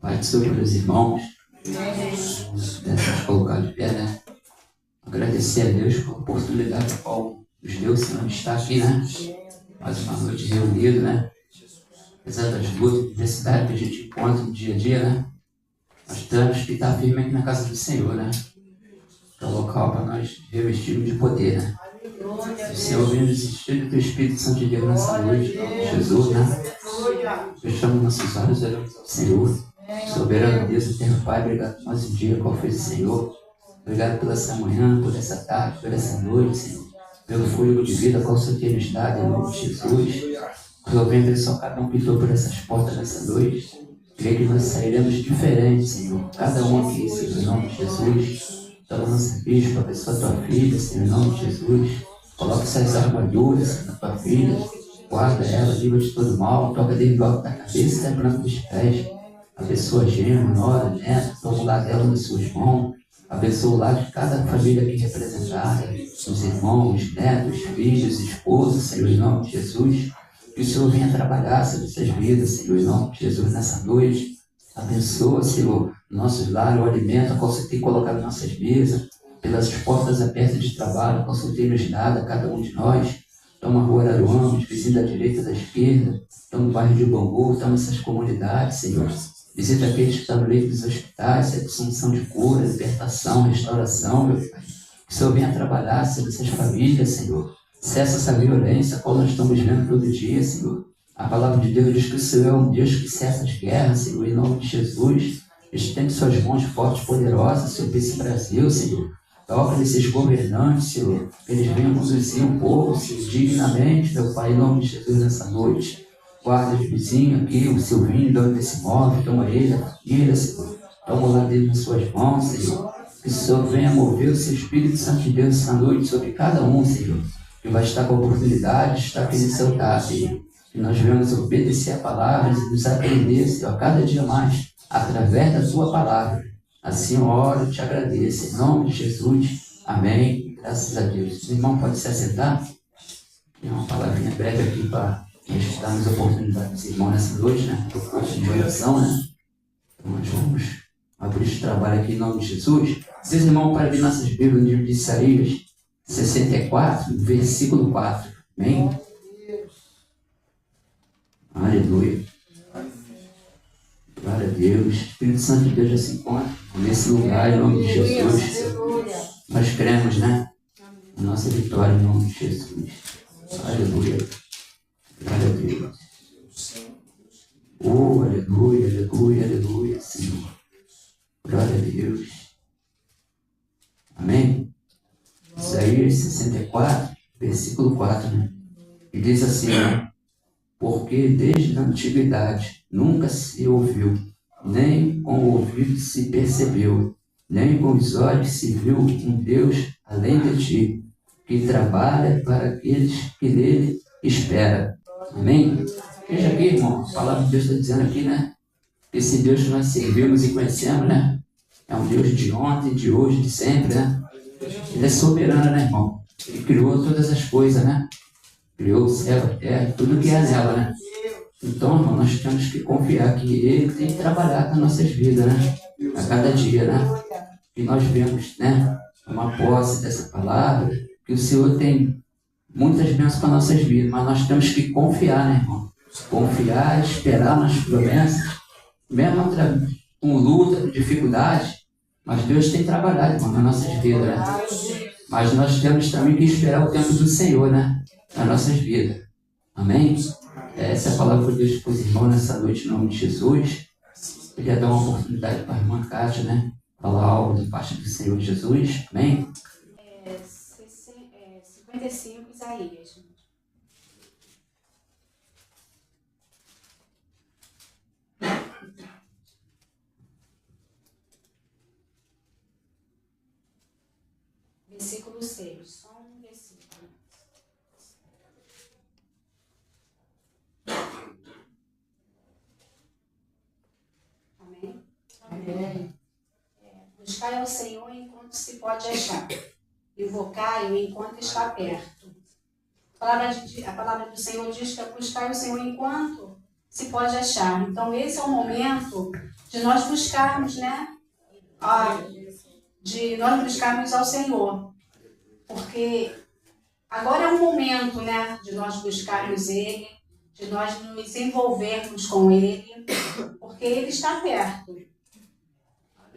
Pai do Senhor pelos irmãos, dessas colocar de pé, né? Agradecer a Deus pela oportunidade que nos deu, Senhor, de estar aqui, né? Mais uma noite reunido, né? Apesar das lutas e adversidades que a gente encontra no dia a dia, né? Nós temos que estar firme aqui na casa do Senhor, né? Que é o local para nós revestirmos de poder, né? O Senhor vem desistir do Espírito Santo de Deus nessa noite, em nome de Jesus, né? Fechamos nossos olhos, olhamos ao Senhor. Soberano Deus, eterno Pai, obrigado por mais um dia, qual foi o Senhor. Obrigado pela essa manhã, por essa tarde, por essa noite, Senhor. Pelo fôlego de vida, qual o Senhor tem nos dado, em nome de Jesus. Senhor, venha abençoar cada um que entrou por essas portas nessa noite. Creio que nós sairemos diferentes, Senhor. Cada um aqui, Senhor, em nome de Jesus. Toda a nossa bispa, abençoa a tua filha, Senhor, em nome de Jesus. Coloque essas armaduras, Senhor, na tua filha. Guarda ela, livra de todo mal. Toca desde o alto da cabeça até o branco dos pés. Abençoa a Gema, Nora, Neto, toma o lado dela nas suas mãos. Abençoa o lado de cada família aqui representada, os irmãos, netos, filhos, esposas, Senhor, em nome de Jesus. Que o Senhor venha trabalhar sobre essas vidas, Senhor, em nome de Jesus, nessa noite. Abençoa, Senhor, nossos lares, o alimento, a qual você tem colocado em nossas mesas, pelas portas abertas de trabalho, a qual você tem nos dado a cada um de nós. Toma a rua Araruama, os vizinhos da direita e da esquerda. Toma o bairro de Bangu, toma essas comunidades, Senhor. Visita aqueles que estão no leito dos hospitais, a função de cura, libertação, restauração, meu Pai. Que o Senhor venha trabalhar sobre essas famílias, Senhor. Cessa essa violência, a qual nós estamos vendo todo dia, Senhor. A palavra de Deus diz que o Senhor é um Deus que cessa as guerras, Senhor, em nome de Jesus. Estende suas mãos fortes, poderosas sobre esse Brasil, Senhor. Toca nesses governantes, Senhor. Que eles venham conduzir o povo, Senhor, dignamente, meu Pai, em nome de Jesus, nessa noite. Guarda os vizinhos aqui, o Silvinho, dono desse móvel, toma ele, a família, Senhor. Toma o lado dele nas suas mãos, Senhor. Que o Senhor venha mover o seu Espírito Santo de Deus essa noite sobre cada um, Senhor. Que vai estar com a oportunidade de estar aqui nesse altar, Senhor. Que nós venhamos obedecer a palavra e nos aprender, Senhor, a cada dia mais, através da tua palavra. Assim eu oro e te agradeço. Em nome de Jesus. Amém. Graças a Deus. O irmão pode se assentar. Tem uma palavrinha breve aqui para nós darmos a oportunidade dos irmãos nessa noite, né? Para o curso de oração, né? Então nós vamos abrir esse trabalho aqui em nome de Jesus. Vocês, irmãos, para abrir nossas Bíblias no livro de Isaías 64, versículo 4. Amém? Aleluia. Glória a Deus. Espírito Santo de Deus já se encontra nesse lugar, em nome de Jesus. Nós cremos, né? A nossa vitória em nome de Jesus. Aleluia. Glória a Deus. Oh, aleluia, aleluia, aleluia, Senhor. Glória a Deus. Amém? Isaías 64, versículo 4, né? E diz assim, né? Porque desde a antiguidade nunca se ouviu, nem com o ouvido se percebeu, nem com os olhos se viu um Deus além de ti, que trabalha para aqueles que nele esperam. Amém? Veja aqui, irmão, a palavra de Deus está dizendo aqui, né? Esse Deus que nós servimos e conhecemos, né? É um Deus de ontem, de hoje, de sempre, né? Ele é soberano, né, irmão? Ele criou todas as coisas, né? Criou o céu, a terra, tudo que é nela, né? Então, irmão, nós temos que confiar que Ele tem trabalhado nas nossas vidas, né? A cada dia, né? E nós vemos, né? Uma posse dessa palavra, que o Senhor tem muitas bênçãos para nossas vidas, mas nós temos que confiar, né, irmão? Confiar, esperar nas promessas, mesmo com luta, com dificuldade, mas Deus tem trabalhado, irmão, nas nossas vidas, né? Mas nós temos também que esperar o tempo do Senhor, né? Nas nossas vidas. Amém? Essa é a palavra que Deus pôs, irmão, nessa noite, em nome de Jesus. Eu queria dar uma oportunidade para a irmã Kátia, né? Falar algo da parte do Senhor Jesus. Amém? 55, Isaías. Versículo 6. Só um versículo. Amém? Amém. Buscai ao Senhor enquanto se pode achar. Invocai-o enquanto está perto. A palavra do Senhor diz que é buscar o Senhor enquanto se pode achar. Então, esse é o momento de nós buscarmos, né? De nós buscarmos ao Senhor. Porque agora é o momento, né? De nós buscarmos Ele, de nós nos envolvermos com Ele, porque Ele está perto.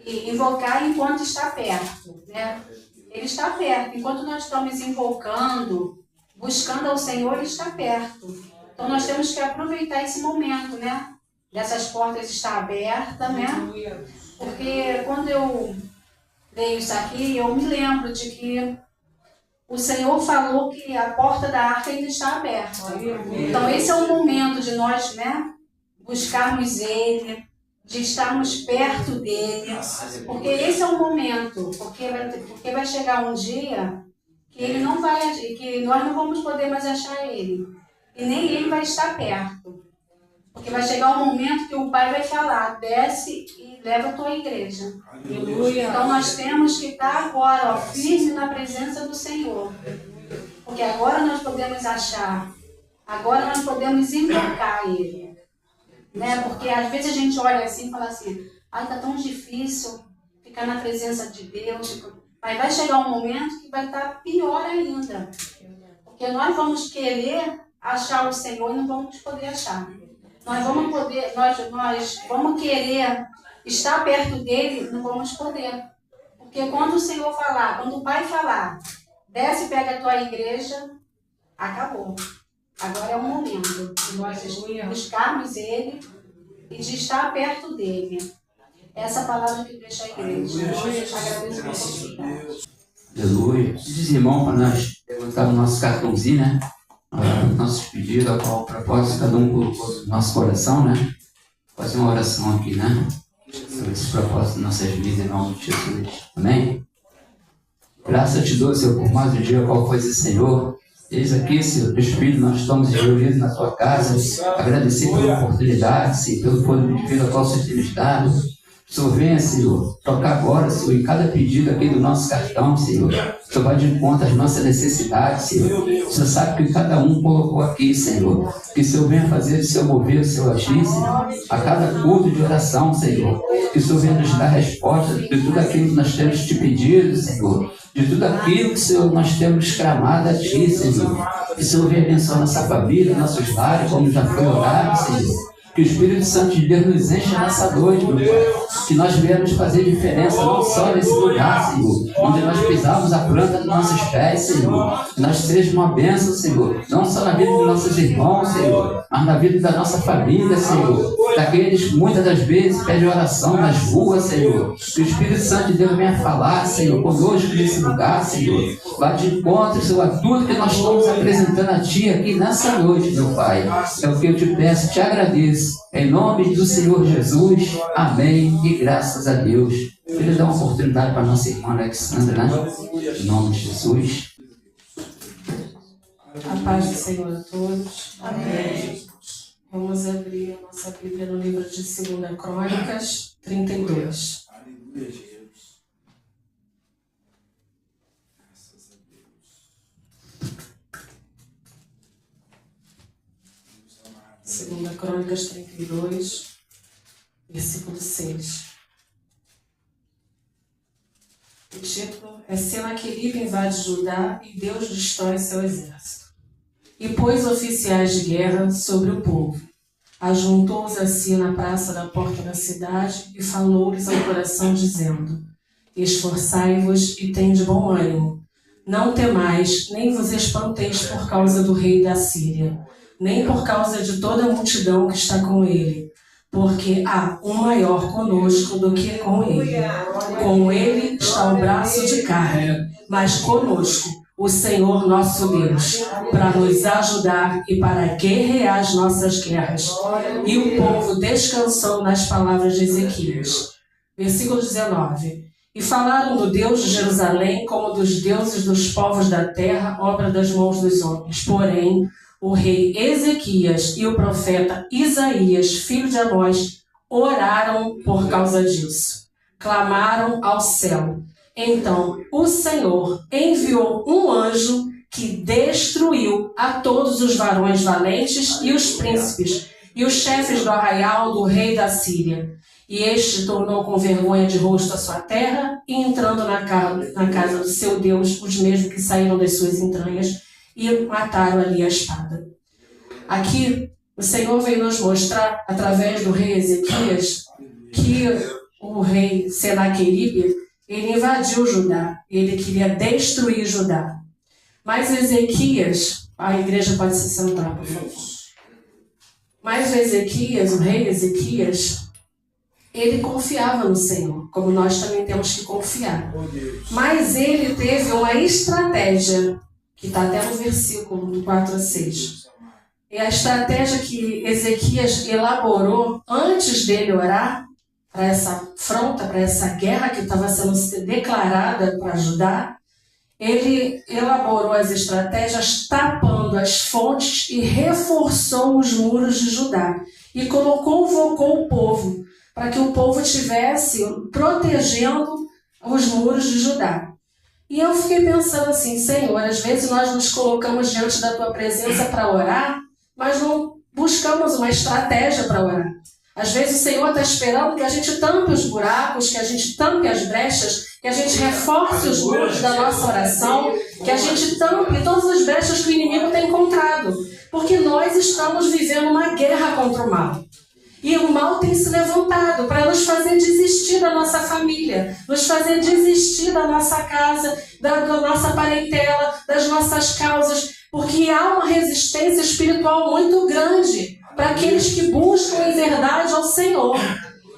E invocar enquanto está perto, né? Ele está perto. Enquanto nós estamos invocando, buscando ao Senhor, Ele está perto. Então nós temos que aproveitar esse momento, né? Dessas portas estar abertas, né? Porque quando eu leio isso aqui, eu me lembro de que o Senhor falou que a porta da arca ainda está aberta. Então esse é o momento de nós, né? Buscarmos Ele, de estarmos perto dele, porque esse é o momento, porque vai chegar um dia que ele não vai, que nós não vamos poder mais achar ele, e nem ele vai estar perto, porque vai chegar um momento que o Pai vai falar, desce e leva a tua igreja. Aleluia. Então nós temos que estar agora, firme na presença do Senhor, porque agora nós podemos achar, agora nós podemos invocar ele. Né? Porque às vezes a gente olha assim e fala assim, ai, tá tão difícil ficar na presença de Deus. Mas vai chegar um momento que vai estar pior ainda. Porque nós vamos querer achar o Senhor e não vamos poder achar. Nós vamos querer estar perto dele e não vamos poder. Porque quando o Senhor falar, quando o Pai falar, desce e pega a tua igreja, acabou. Agora é o momento de nós buscarmos Ele e de estar perto dele. Essa palavra que deixa a igreja. Agradeço a oportunidade. Aleluia. Diz, irmão, para nós levantar o nosso cartãozinho, né? Nossos pedidos, a qual propósito cada um colocou no nosso coração, né? Fazer uma oração aqui, né? Sobre esse propósito de nossas vidas, em nome de Jesus. Amém? Graças a te dou, Senhor, por mais um dia, qual foi esse Senhor. Eis aqui, Senhor, Deus Filho, nós estamos reunidos na tua casa, agradecer pela oportunidade, Senhor, pelo fôlego de vida ao qual o Senhor tem nos dado. O Senhor venha, Senhor, tocar agora, Senhor, em cada pedido aqui do nosso cartão, Senhor. O Senhor vai de encontro às nossas necessidades, Senhor. O Senhor sabe que cada um colocou aqui, Senhor. Que o Senhor venha fazer o Senhor mover, o Senhor agir, Senhor. A cada culto de oração, Senhor. Que o Senhor venha nos dar resposta de tudo aquilo que nós temos te pedido, Senhor. De tudo aquilo que, Senhor, nós temos clamado a Ti, Senhor. Que o Senhor venha abençoar nossa família, nossos lares, como já foi orado, Senhor. Que o Espírito Santo de Deus nos encha nessa noite, meu Pai. Que nós viemos fazer diferença, não só nesse lugar, Senhor, onde nós pisamos a planta dos nossos pés, Senhor. Que nós sejamos uma bênção, Senhor, não só na vida dos nossos irmãos, Senhor, mas na vida da nossa família, Senhor. Daqueles que muitas das vezes pedem oração nas ruas, Senhor. Que o Espírito Santo de Deus venha falar, Senhor, conosco nesse lugar, Senhor. Vá de encontro, Senhor, a tudo que nós estamos apresentando a Ti aqui nessa noite, meu Pai. É o que eu te peço, te agradeço. Em nome do Senhor Jesus, amém e graças a Deus. Ele dá uma oportunidade para a nossa irmã Alexandra, né? Em nome de Jesus. A paz do Senhor a todos. Amém. Vamos abrir a nossa Bíblia no livro de 2 Crônicas 32. Segunda Crônicas 32, versículo 6. O título é Senaqueribe invade Judá e Deus destrói seu exército. E pôs oficiais de guerra sobre o povo. Ajuntou-os a si na praça da porta da cidade e falou-lhes ao coração, dizendo: Esforçai-vos e tende bom ânimo. Não temais, nem vos espanteis por causa do rei da Síria, nem por causa de toda a multidão que está com ele, porque há um maior conosco do que com ele. Com ele está o braço de carne, mas conosco o Senhor nosso Deus, para nos ajudar e para guerrear as nossas guerras. E o povo descansou nas palavras de Ezequias. Versículo 19. E falaram do Deus de Jerusalém como dos deuses dos povos da terra, obra das mãos dos homens. Porém, o rei Ezequias e o profeta Isaías, filho de Amós, oraram por causa disso. Clamaram ao céu. Então o Senhor enviou um anjo que destruiu a todos os varões valentes e os príncipes e os chefes do arraial do rei da Síria. E este tornou com vergonha de rosto a sua terra, e entrando na casa do seu Deus, os mesmos que saíram das suas entranhas, e mataram ali a espada. Aqui, o Senhor veio nos mostrar, através do rei Ezequias, que o rei Senaqueribe, ele invadiu Judá, ele queria destruir Judá. Mas Ezequias, a igreja pode se sentar, por favor. Mas o rei Ezequias, ele confiava no Senhor, como nós também temos que confiar. Mas ele teve uma estratégia, que está até no versículo 4 a 6. E a estratégia que Ezequias elaborou antes dele orar para essa afronta, para essa guerra que estava sendo declarada para Judá, ele elaborou as estratégias tapando as fontes e reforçou os muros de Judá. E convocou o povo, para que o povo estivesse protegendo os muros de Judá. E eu fiquei pensando assim, Senhor, às vezes nós nos colocamos diante da Tua presença para orar, mas não buscamos uma estratégia para orar. Às vezes o Senhor está esperando que a gente tampe os buracos, que a gente tampe as brechas, que a gente reforce os muros da nossa oração, que a gente tampe todas as brechas que o inimigo tem encontrado. Porque nós estamos vivendo uma guerra contra o mal. E o mal tem se levantado para nos fazer desistir da nossa família, nos fazer desistir da nossa casa, da nossa parentela, das nossas causas, porque há uma resistência espiritual muito grande para aqueles que buscam em verdade ao Senhor.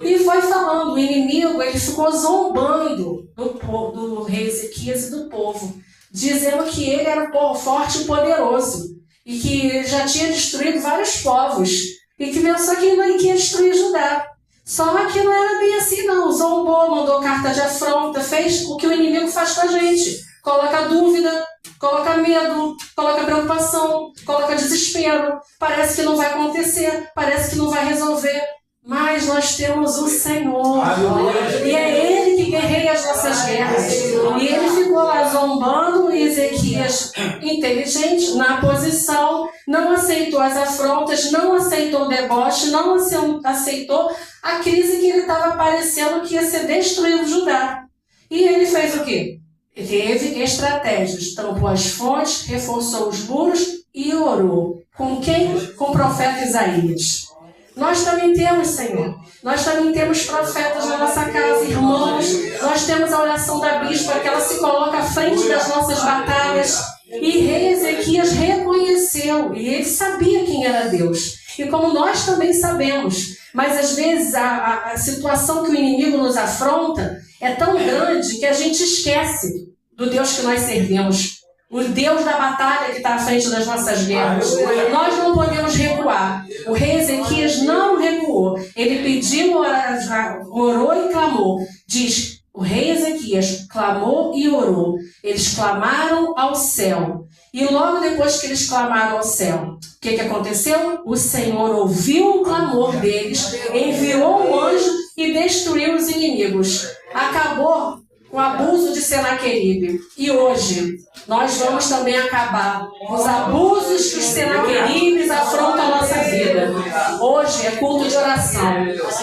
E foi falando, o inimigo ele ficou zombando do rei Ezequias e do povo, dizendo que ele era forte e poderoso, e que já tinha destruído vários povos, e que pensou que ele ia destruir Judá. Só que não era bem assim não, zombou, mandou carta de afronta, fez o que o inimigo faz com a gente. Coloca dúvida, coloca medo, coloca preocupação, coloca desespero. Parece que não vai acontecer, parece que não vai resolver. Mas nós temos o Senhor. E é Ele que guerreia as nossas guerras. E ele ficou lá zombando, e Ezequias, inteligente, na posição, não aceitou as afrontas, não aceitou o deboche, não aceitou a crise que ele estava parecendo que ia ser destruído Judá. E ele fez o quê? Ele teve estratégias, tampou as fontes, reforçou os muros e orou. Com quem? Com o profeta Isaías. Nós também temos, Senhor. Nós também temos profetas na nossa casa, irmãos. Nós temos a oração da bispa, que ela se coloca à frente das nossas batalhas. E rei Ezequias reconheceu, e ele sabia quem era Deus. E como nós também sabemos, mas às vezes a situação que o inimigo nos afronta é tão grande que a gente esquece do Deus que nós servimos. O Deus da batalha que está à frente das nossas guerras. Nós não podemos recuar. O rei Ezequias não recuou. Ele pediu, orou e clamou. Diz, o rei Ezequias clamou e orou. Eles clamaram ao céu. E logo depois que eles clamaram ao céu, o que aconteceu? O Senhor ouviu o clamor deles, enviou um anjo e destruiu os inimigos. Acabou com o abuso de Senaqueribe. E hoje nós vamos também acabar com os abusos que os Senaqueribes afrontam a nossa vida. Hoje é culto de oração.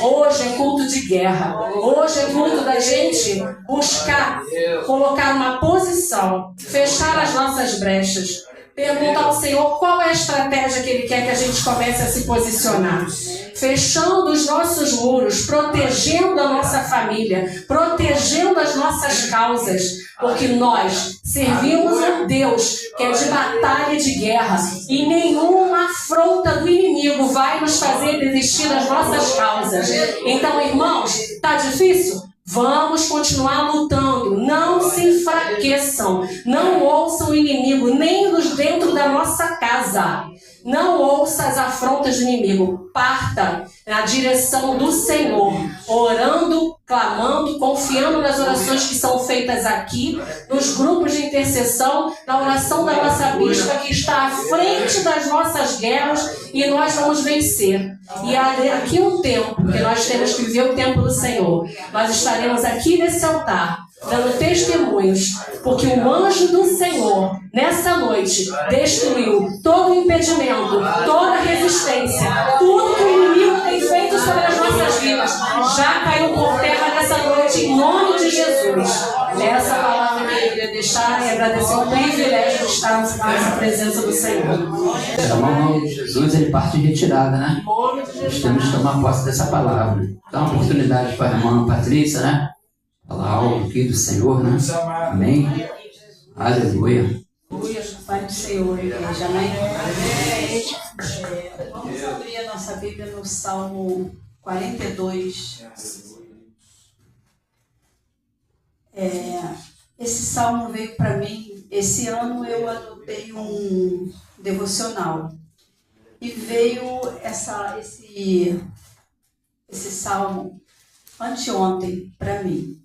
Hoje é culto de guerra. Hoje é culto da gente buscar, colocar uma posição, fechar as nossas brechas, perguntar ao Senhor qual é a estratégia que Ele quer que a gente comece a se posicionar. Fechando os nossos muros, protegendo a nossa família, protegendo as nossas causas, porque nós servimos a Deus que é de batalha e de guerra, e nenhuma afronta do inimigo vai nos fazer desistir das nossas causas. Então, irmãos, está difícil? Vamos continuar lutando, não se enfraqueçam, não ouçam o inimigo, nem dos dentro da nossa casa. Não ouça as afrontas do inimigo, parta na direção do Senhor, orando, clamando, confiando nas orações que são feitas aqui, nos grupos de intercessão, na oração da nossa bispa que está à frente das nossas guerras, e nós vamos vencer. E aqui um tempo, porque nós temos que viver o tempo do Senhor, nós estaremos aqui nesse altar, dando testemunhos, porque o anjo do Senhor, nessa noite, destruiu todo impedimento, toda resistência, tudo que o inimigo tem feito sobre as nossas vidas, já caiu por terra nessa noite, em nome de Jesus. Essa palavra que eu queria deixar e agradecer o privilégio de estarmos na presença do Senhor. Chamar o nome de Jesus, ele parte de retirada, né? Em nome de Nós Jesus. temos que tomar posse dessa palavra. Dá uma oportunidade para a irmã Patrícia, né? Falar algo aqui do Senhor, né? Amém? Aleluia. Aleluia, Pai do Senhor, igreja, amém? Vamos abrir a nossa Bíblia no Salmo 42. Esse salmo veio para mim, esse ano eu adotei um devocional. E veio esse salmo anteontem para mim.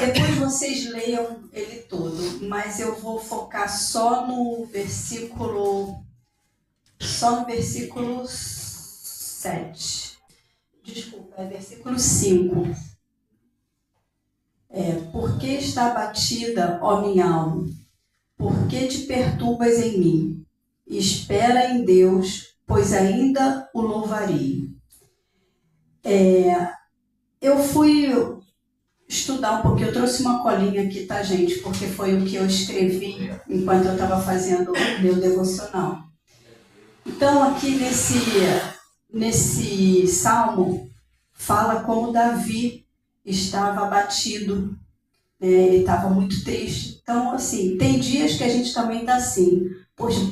Depois vocês leiam ele todo, mas eu vou focar só no versículo 7. Desculpa, é versículo 5. Por que está abatida, ó minha alma? Por que te perturbas em mim? Espera em Deus, pois ainda o louvarei. Eu fui estudar um pouquinho, eu trouxe uma colinha aqui, tá, gente? Porque foi o que eu escrevi enquanto eu estava fazendo o meu devocional. Então, aqui nesse salmo, fala como Davi estava abatido, né? Ele estava muito triste. Então, assim, tem dias que a gente também está assim,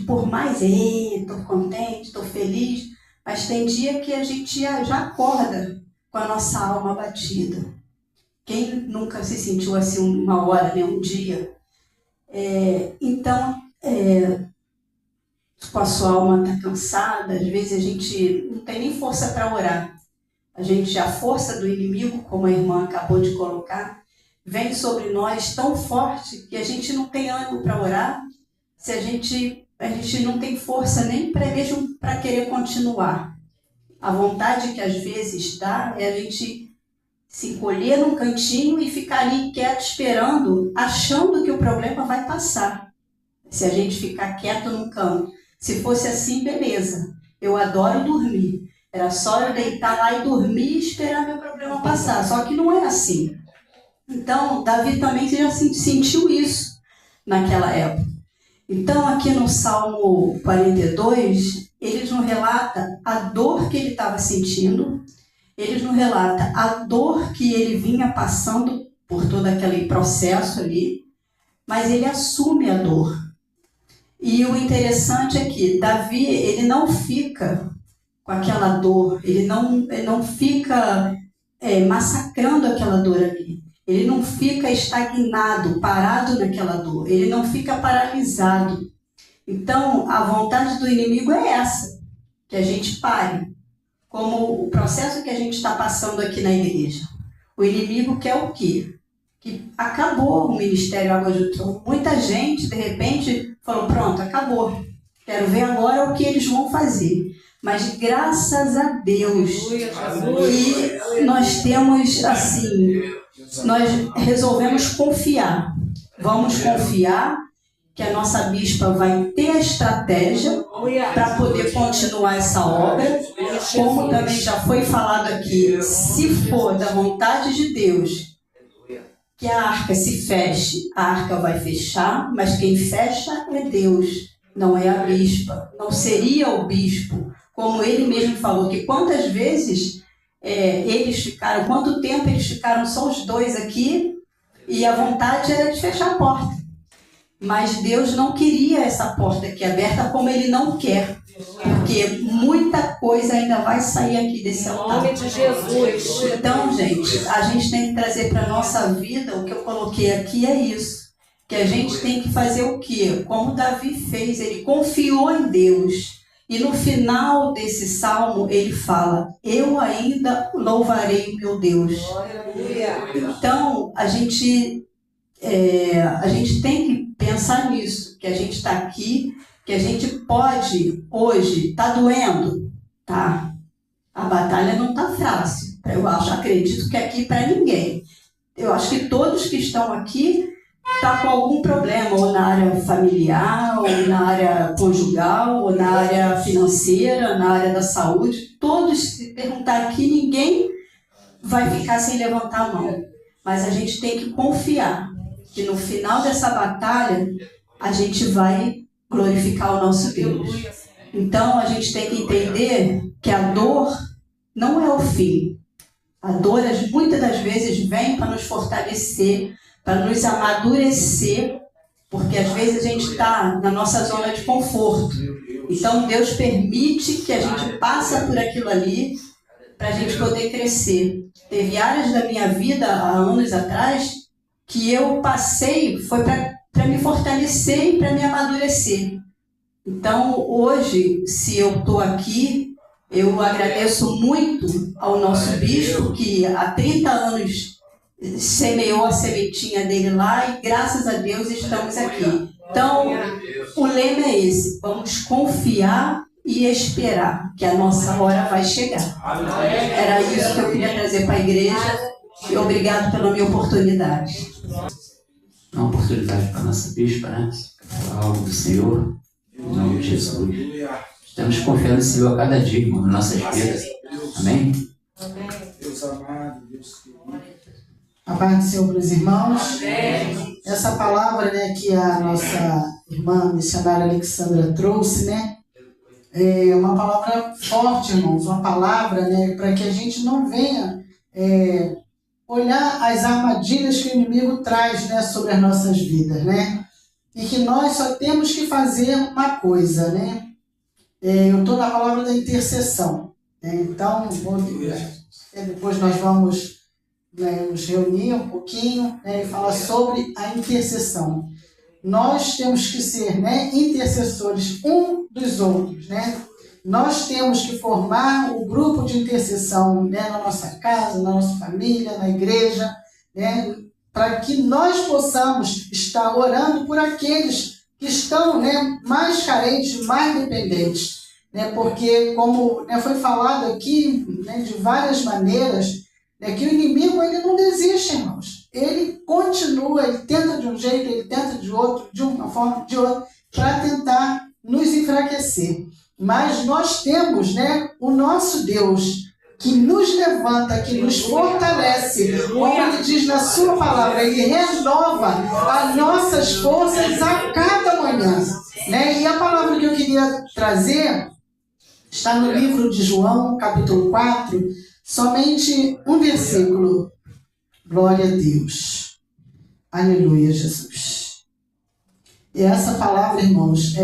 por mais, estou contente, estou feliz, mas tem dia que a gente já acorda com a nossa alma abatida. Quem nunca se sentiu assim uma hora, né, um dia? Então, com a sua alma está cansada, às vezes a gente não tem nem força para orar. A força do inimigo, como a irmã acabou de colocar, vem sobre nós tão forte que a gente não tem ânimo para orar, se a gente não tem força nem mesmo para querer continuar. A vontade que às vezes dá é a gente se encolher num cantinho e ficar ali quieto esperando, achando que o problema vai passar. Se a gente ficar quieto num canto. Se fosse assim, beleza. Eu adoro dormir. Era só eu deitar lá e dormir e esperar meu problema passar. Só que não é assim. Então, Davi também já sentiu isso naquela época. Então, aqui no Salmo 42, ele nos relata a dor que ele estava sentindo, ele nos relata a dor que ele vinha passando por todo aquele processo ali, mas ele assume a dor. E o interessante é que Davi, ele não fica com aquela dor, ele não fica massacrando aquela dor ali. Ele não fica estagnado, parado naquela dor. Ele não fica paralisado. Então, a vontade do inimigo é essa, que a gente pare. Como o processo que a gente está passando aqui na igreja. O inimigo quer o quê? Que acabou o Ministério Águas do Trono. Muita gente, de repente, falou, pronto, acabou. Quero ver agora o que eles vão fazer. Mas graças a Deus, e nós temos, assim, nós resolvemos confiar. Vamos confiar que a nossa bispa vai ter a estratégia para poder continuar essa obra. Como também já foi falado aqui, se for da vontade de Deus que a arca se feche, a arca vai fechar, mas quem fecha é Deus, não é a bispa. Não seria o bispo. Como ele mesmo falou, que quantas vezes quanto tempo eles ficaram só os dois aqui e a vontade era de fechar a porta. Mas Deus não queria essa porta aqui aberta como ele não quer. Porque muita coisa ainda vai sair aqui desse altar. Em nome de Jesus. Então, gente, a gente tem que trazer para a nossa vida, o que eu coloquei aqui é isso. Que a gente tem que fazer o quê? Como Davi fez, ele confiou em Deus. E no final desse salmo, ele fala, eu ainda louvarei o meu Deus. Então, a gente tem que pensar nisso, que a gente está aqui, que a gente pode, hoje, está doendo? Tá. A batalha não está fácil. Eu acredito que aqui para ninguém. eu acho que todos que estão aqui estão com algum problema, ou na área familiar, ou na área conjugal, ou na área financeira, na área da saúde. Todos, se perguntar aqui, ninguém vai ficar sem levantar a mão. Mas a gente tem que confiar que no final dessa batalha a gente vai glorificar o nosso Deus. Então a gente tem que entender que a dor não é o fim. A dor, muitas das vezes, vem para nos fortalecer, para nos amadurecer, porque às vezes a gente está na nossa zona de conforto. Então Deus permite que a gente passe por aquilo ali para a gente poder crescer. Teve áreas da minha vida, há anos atrás, que eu passei, foi para me fortalecer e para me amadurecer. Então, hoje, se eu estou aqui, eu agradeço muito ao nosso bispo, que há 30 anos semeou a sementinha dele lá e, graças a Deus, estamos aqui. Então, o lema é esse: vamos confiar e esperar que a nossa hora vai chegar. Era isso que eu queria trazer para a igreja e obrigado pela minha oportunidade. Uma oportunidade para a nossa bispa, né? Falar algo do Senhor, em nome de Jesus. Estamos confiando no Senhor a cada dia, irmão, nas nossas vidas. Amém? Deus amado, Deus querido. A paz do Senhor para os irmãos. Essa palavra, né, que a nossa irmã missionária Alexandra trouxe, né, é uma palavra forte, irmãos. Uma palavra, né, para que a gente não venha olhar as armadilhas que o inimigo traz, né, sobre as nossas vidas, né? E que nós só temos que fazer uma coisa, né? Eu estou na palavra da intercessão, né? Então, depois nós vamos, né, nos reunir um pouquinho, né, e falar sobre a intercessão. Nós temos que ser, né, intercessores um dos outros, né? Nós temos que formar o grupo de intercessão, né, na nossa casa, na nossa família, na igreja, né, para que nós possamos estar orando por aqueles que estão, né, mais carentes, mais dependentes. Né, porque, como, né, foi falado aqui, né, de várias maneiras, né, que o inimigo ele não desiste, irmãos. Ele continua, ele tenta de um jeito, ele tenta de outro, de uma forma, de outra, para tentar nos enfraquecer. Mas nós temos, né, o nosso Deus que nos levanta, que nos fortalece, como ele diz na sua palavra, ele renova as nossas forças a cada manhã. Né? E a palavra que eu queria trazer está no livro de João, capítulo 4, somente um versículo. Glória a Deus. Aleluia, Jesus. E essa palavra, irmãos,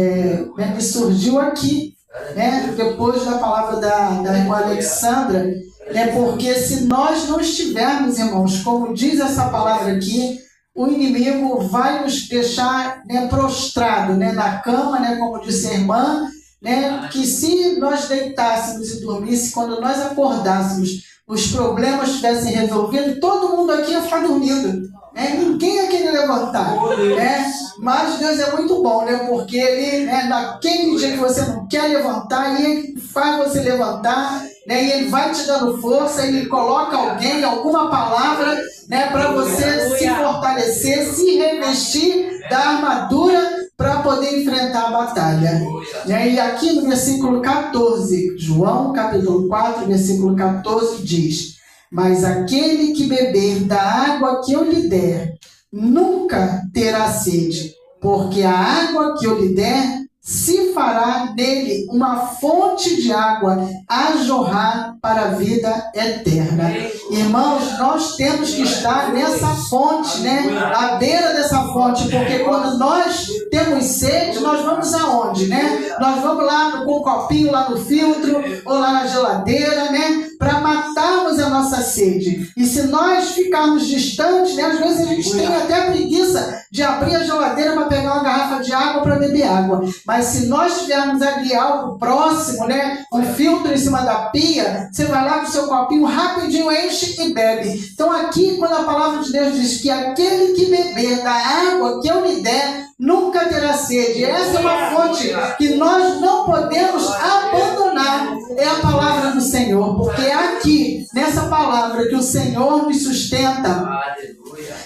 me surgiu aqui, né, depois da palavra da irmã Alexandra, né, porque se nós não estivermos, irmãos, como diz essa palavra aqui, o inimigo vai nos deixar, né, prostrado, né, na cama, né, como disse a irmã, né, que se nós deitássemos e dormíssemos, quando nós acordássemos, os problemas estivessem resolvidos, todo mundo aqui ia ficar dormindo. Né? Ninguém ia querer levantar. Né? Mas Deus é muito bom, né? Porque Ele, né, naquele dia que você não quer levantar, Ele faz você levantar, né? E Ele vai te dando força, Ele coloca alguém, alguma palavra, né, para você se fortalecer, se revestir da armadura para poder enfrentar a batalha. E aqui no versículo 14, João capítulo 4, versículo 14 diz: mas aquele que beber da água que eu lhe der, nunca terá sede, porque a água que eu lhe der se fará dele uma fonte de água a jorrar para a vida eterna. Irmãos, nós temos que estar nessa fonte, né? À beira dessa fonte, porque quando nós temos sede, nós vamos aonde, né? Nós vamos lá com o copinho, lá no filtro, ou lá na geladeira, né? Para matarmos a nossa sede. E se nós ficarmos distantes, né? Às vezes a gente tem até preguiça de abrir a geladeira para pegar uma garrafa de água para beber água. Mas se nós tivermos ali algo próximo, né, um filtro em cima da pia, você vai lá com o seu copinho, rapidinho enche e bebe. Então aqui, quando a palavra de Deus diz que aquele que beber da água que eu lhe der, nunca terá sede. Essa é uma fonte que nós não podemos abandonar. É a palavra do Senhor, porque aqui, nessa palavra que o Senhor nos sustenta,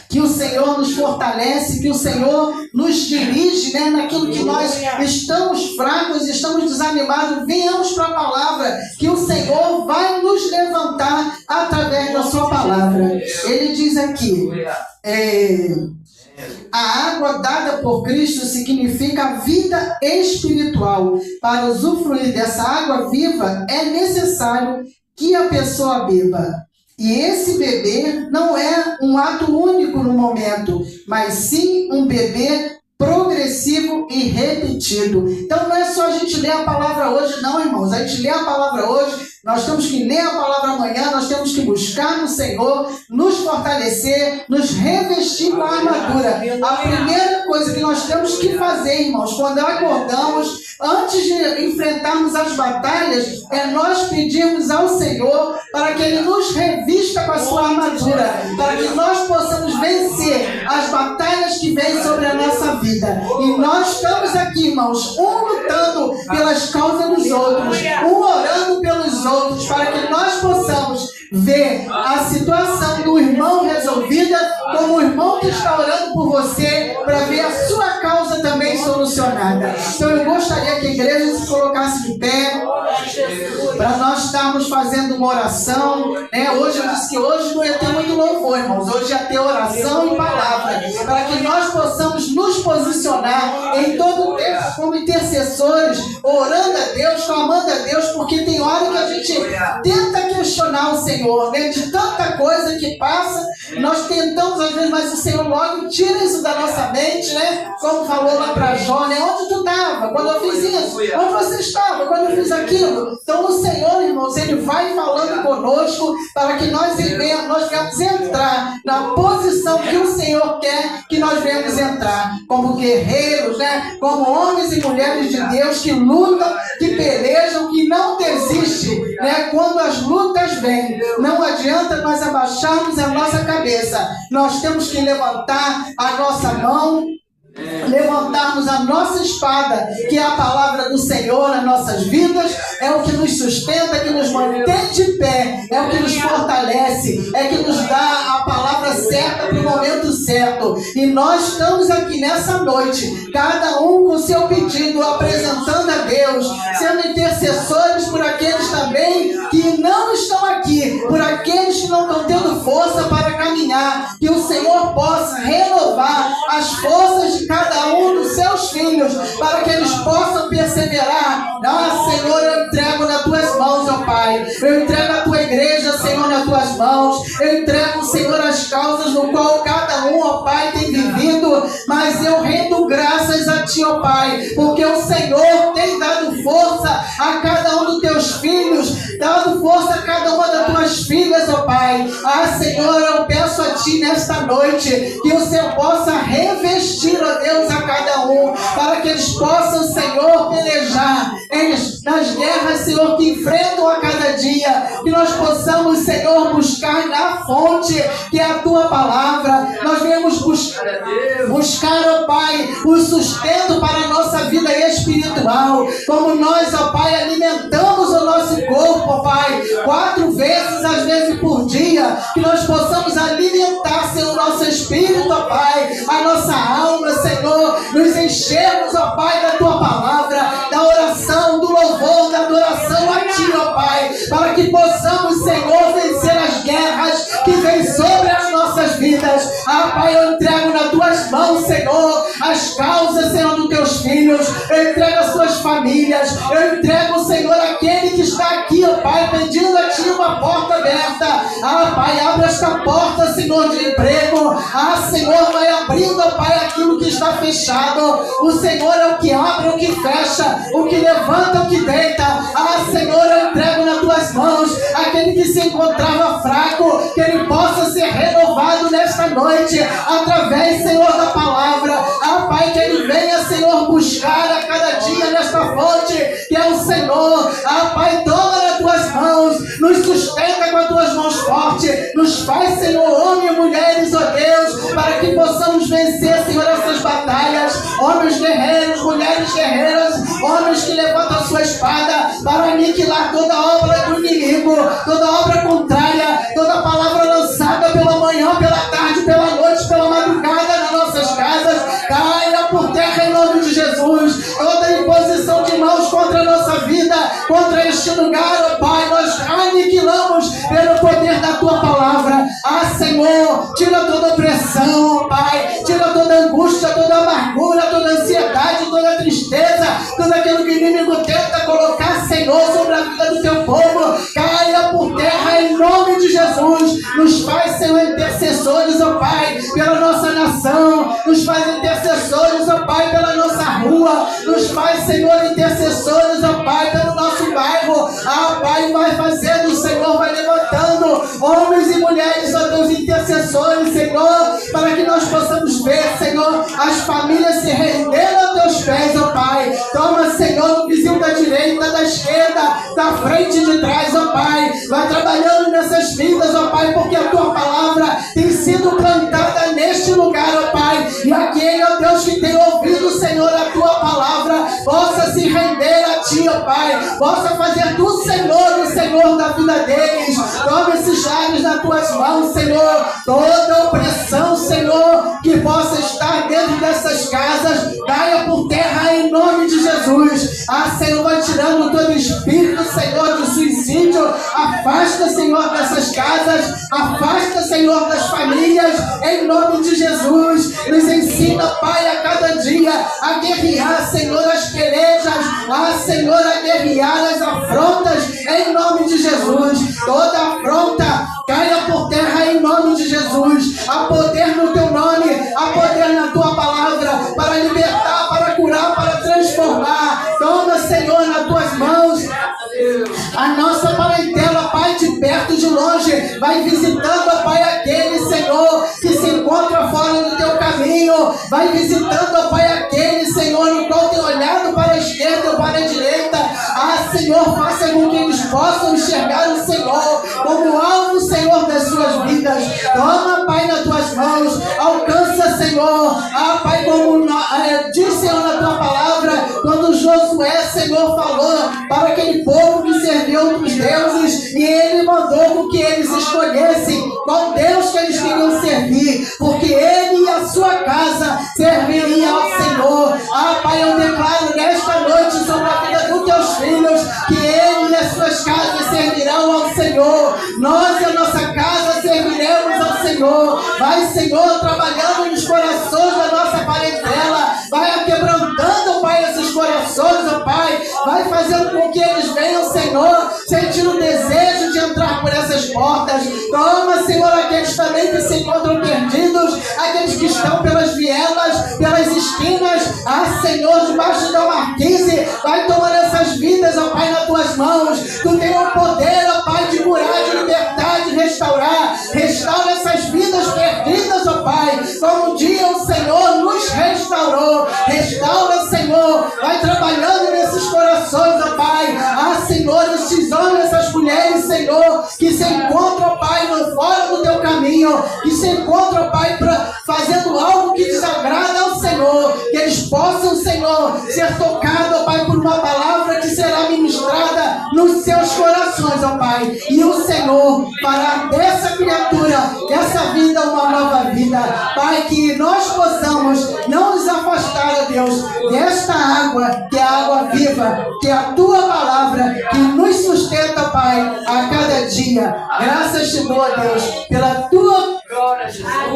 que o Senhor nos fortalece, que o Senhor nos dirige, né, naquilo que nós estamos fracos, estamos desanimados. Venhamos para a palavra, que o Senhor vai nos levantar através da sua palavra. Ele diz aqui, a água dada por Cristo significa vida espiritual. Para usufruir dessa água viva, é necessário que a pessoa beba. E esse beber não é um ato único no momento, mas sim um beber progressivo e repetido. Então não é só a gente ler a palavra hoje, não, irmãos. A gente lê a palavra hoje, nós temos que ler a palavra amanhã, nós temos que buscar no Senhor, nos fortalecer, nos revestir com a armadura. A primeira coisa que nós temos que fazer, irmãos, quando acordamos, antes de enfrentarmos as batalhas, é nós pedirmos ao Senhor para que Ele nos revista com a sua armadura, para que nós possamos vencer as batalhas que vêm sobre a nossa vida. E nós estamos aqui, irmãos, um lutando pelas causas dos outros, um orando pelos outros, para que nós possamos ver a situação do irmão resolvida, como o irmão que está orando por você, para ver a sua causa também solucionada. Então eu gostaria que a igreja se colocasse de pé, para nós estarmos fazendo uma oração, né? Hoje eu disse que hoje não ia ter muito louvor, irmãos, hoje ia ter oração e palavra, para que nós possamos nos posicionar em todo o tempo como intercessores, orando a Deus, clamando a Deus, porque tem hora que a gente tenta questionar o Senhor, né? De tanta coisa que passa, nós tentamos às vezes, mas o Senhor logo tira isso da nossa mente, né? Como falou lá para Jó, né? Onde tu estava quando eu fiz isso? Onde você estava quando eu fiz aquilo? Então o Senhor, irmãos, Ele vai falando conosco para que nós venhamos entrar na posição que o Senhor quer que nós venhamos entrar, como guerreiros, né? Como homens e mulheres de Deus que lutam, que pelejam, que não desistem, né? Quando as lutas vêm, não adianta nós abaixarmos a nossa cabeça, nós temos que levantar a nossa mão, levantarmos a nossa espada, que é a palavra do Senhor nas nossas vidas, é o que nos sustenta, que nos mantém de pé, é o que nos fortalece, é que nos dá a palavra certa para o momento certo. E nós estamos aqui nessa noite, cada um com o seu pedido, apresentando a Deus, sendo intercessores por aqueles também que não estão aqui, por aqueles que não estão tendo força para caminhar, que o Senhor possa renovar as forças de cada um dos seus filhos, para que eles possam perseverar. Ah, Senhor, eu entrego nas tuas mãos, ó Pai. Eu entrego a tua igreja, Senhor, nas tuas mãos. Eu entrego, Senhor, as causas no qual cada um, ó Pai, tem vivido. Mas eu rendo graças a ti, ó Pai, porque o Senhor tem dado força a cada um dos teus filhos, dado força a cada uma das tuas filhas, ó Pai. Ah, Senhor, eu peço a ti nesta noite que o Senhor possa revestir, ó Deus, a cada um, para que eles possam, Senhor, pelejar nas guerras, Senhor, que enfrentam a cada dia, que nós possamos, Senhor, buscar na fonte, que é a tua palavra. Nós viemos buscar, ó Pai, o sustento para a nossa vida espiritual, como nós, ó Pai, alimentamos o nosso corpo, ó Pai, 4 vezes, às vezes por dia, que nós possamos alimentar, Senhor, o nosso espírito, ó Pai, a nossa alma, Senhor, nos enchermos, ó Pai, da tua palavra, da oração, do louvor, da adoração a ti, ó Pai, para que possamos, Senhor, vencer as guerras que vêm sobre as nossas vidas. Ah, Pai, eu entrego nas tuas mãos, Senhor, as causas, Senhor, dos teus filhos, eu entrego as suas famílias, eu entrego, Senhor, aquele que está aqui, ó Pai, pedindo a ti uma porta aberta. Ah, Pai, abre esta porta, Senhor, de emprego. Ah, Senhor, vai abrindo, ó Pai, aquilo que está fechado. O Senhor é o que abre, o que fecha, o que levanta, o que deita. Ah, Senhor, eu entrego nas tuas mãos aquele que se encontrava fraco, que ele possa ser renovado nesta noite, através, Senhor, da palavra. Ah, Pai, que ele venha, Senhor, buscar a cada dia nesta fonte, que é o Senhor. Ah, Pai, toma nas tuas mãos, nos sustenta com as tuas mãos fortes, nos faz, Senhor, homens e mulheres, ó Deus, para que possamos vencer, Senhor, essas batalhas. Homens guerreiros, mulheres guerreiras, homens que levantam a sua espada para aniquilar toda obra do inimigo, toda obra contrária, toda Senhor, tira toda opressão, ó Pai. Tira toda angústia, toda amargura, toda ansiedade, toda tristeza, tudo aquilo que o inimigo tenta colocar, Senhor, sobre a vida do teu povo. Caia por terra em nome de Jesus. Nos faz, Senhor, intercessores, ó Pai, pela nossa nação. Nos faz intercessores, ó Pai, pela nossa rua. Nos faz, Senhor, intercessores, ó Pai, pelo nosso bairro. Ah, Pai, vai fazendo, Senhor, vai levantando homens e mulheres, ó Deus, intercessores, Senhor, para que nós possamos ver, Senhor, as famílias se rendendo a teus pés, ó Pai. Toma, Senhor, no vizinho da direita, da esquerda, da frente e de trás, ó Pai. Vai trabalhando nessas vidas, ó Pai, porque a tua palavra tem sido plantada neste lugar, ó Pai. E aquele, ó Deus, que tem ouvido, Senhor, a tua palavra, possa se render a ti, ó Pai. Possa fazer do Senhor o Senhor da vida deles. Toma esses lábios nas tuas mãos, Senhor. Toda opressão, Senhor, que possa estar dentro dessas casas, caia por terra em nome de Jesus. Ah, Senhor, vai tirando todo espírito, Senhor, de suicídio. Afasta, Senhor, dessas casas. Afasta, Senhor, das famílias, em nome de Jesus. Nos ensina, Pai, a cada dia a guerrear, Senhor, as pelejas. Ah, Senhor, a guerrear as afrontas, em nome de Jesus. Toda afronta caia por terra em nome de Jesus. Há poder no teu nome, há poder na tua palavra para libertar, para curar, para transformar. Toma, Senhor, nas tuas mãos a nossa parentela, Pai, de perto e de longe. Vai visitando, Pai, aquele, Senhor, que se encontra fora do teu caminho. Vai visitando, Pai, aquele, Senhor, no qual tem olhado para a esquerda ou para a direita. Ah, Senhor, faça com que eles possam enxergar o Senhor como alvo, Senhor, das suas vidas. Toma, Pai, nas tuas mãos. Alcança, Senhor. Ah, Pai, como diz, Senhor, na tua palavra, quando Josué, Senhor, falou para aquele povo que serviu outros deuses, e ele mandou com que eles escolhessem qual Deus que eles queriam servir, porque ele e a sua casa serviriam ao Senhor. Ah, Pai, eu declaro nesta noite sobre a vida dos teus filhos que ele e as suas casas servirão ao Senhor. Nós e a nossa casa serviremos ao Senhor. Vai, Senhor, trabalhando nos corações da nossa parentela. Vai quebrantando, Pai, esses corações, ó Pai. Vai fazendo com que eles venham, Senhor, sentindo o desejo de entrar por essas portas. Toma, Senhor, aqueles também que se encontram perdidos, aqueles que estão pelas vielas, pelas esquinas. Ah, Senhor, debaixo da marquise, vai tomando essas vidas, ó Pai, nas tuas mãos. Tu tem o poder, ó Pai, de curar, de libertar, de restaurar. Restaura essas vidas perdidas, ó Pai, como um dia o Senhor nos restaurou. Restaura, Senhor, vai trabalhando nesses corações, ó Pai. Ah, Senhor, esses homens, essas mulheres, Senhor, que se encontram, ó Pai, fora do teu caminho, que se encontram, ó Pai, fazendo algo que desagrada ao Senhor, que eles possam, Senhor, ser tocados, ó Pai, por uma palavra que será ministrada nos seus corações, ó Pai. E o Senhor fará dessa criatura, dessa vida, uma nova vida. Pai, que nós possamos não nos afastar, ó Deus, desta água, que é a água viva, que é a tua palavra, que nos sustenta, Pai, a cada dia. Graças te dou, ó Deus, pela tua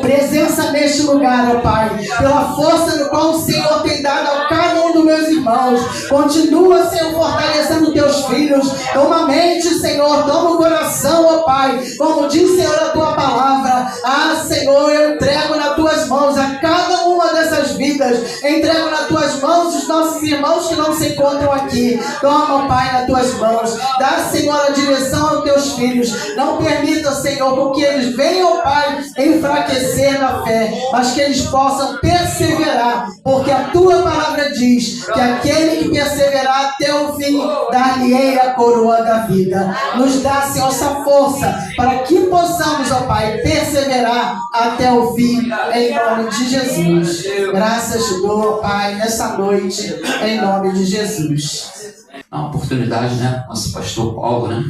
presença neste lugar, ó Pai, pela força no qual o Senhor tem dado a cada um dos meus irmãos. Continua, Senhor, fortalecendo teus filhos. Toma a mente, Senhor, toma o coração, ó Pai, como diz, Senhor, a tua palavra. Ah, Senhor, eu entrego nas tuas mãos a cada uma dessas vidas. Entrego nas tuas mãos os nossos irmãos que não se encontram aqui. Toma, Pai, nas tuas mãos. Dá, Senhor, a direção aos teus filhos. Não permita, Senhor, com que eles venham, Pai, enfraquecer na fé, mas que eles possam perseverar, porque a tua palavra diz que aquele que perseverar até o fim, dar-lhe-ei a coroa da vida. Nos dá, Senhor, essa força para que possamos, ó Pai, perseverar até o fim, em nome de Jesus. Graças te dou, Pai, nessa noite, em nome de Jesus. Uma oportunidade, né? Nosso pastor Paulo, né?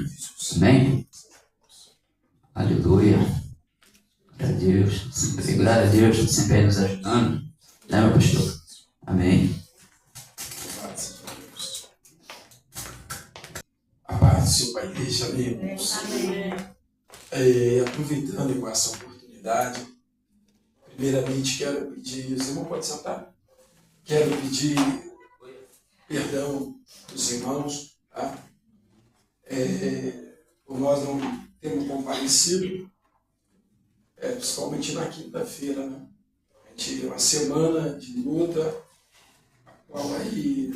Amém? Aleluia. Glória a Deus. Sempre, glória a Deus, sempre aí nos ajudando. Né, meu pastor? Amém. A paz do Senhor, Pai, deixa, amém, irmãos. Aproveitando essa oportunidade, oportunidade. Primeiramente, quero pedir, os irmãos podem sentar? Quero pedir perdão dos irmãos, tá? Por nós não termos comparecido, principalmente na quinta-feira, né? A gente, uma semana de luta, a qual aí